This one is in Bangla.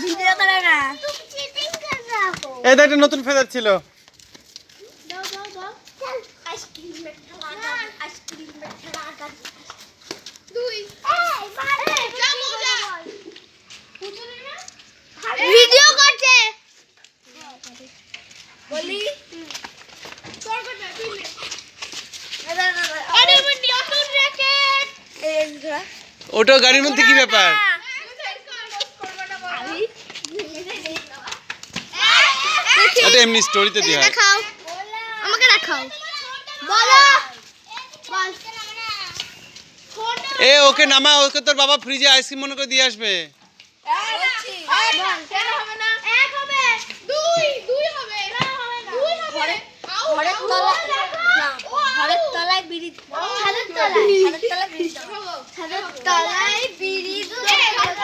ভিডিও করে না। এই দেখ একটা নতুন ফেদার ছিল। দাও দাও দাও। আইসক্রিমের খেলা গাছ, আইসক্রিমের খেলা গাছ। দুই। এই মারে যা মজা। পুতুলের না? ভিডিও করছে। বলি তোর কথা তুই নে। আরে আমার নতুন র্যাকেট। এই ধরা। ওটা গাড়ির মধ্যে কি ব্যাপার? এটা এমনি স্টোরিতে দেয়া হয়। দেখাও আমাকে দেখাও বলো বল এ ওকে নামা, ওকে তোর বাবা ফ্রিজে আইসক্রিম মনে করে দিয়ে আসবে। কেন হবে না? এক হবে, দুই হবে, না হবে না। দুই হবে। ঘরের তলায় না, ঘরের তলায় বিড়ি, ছাদের তলায় বিড়ি, ছাদের তলায় বিড়ি।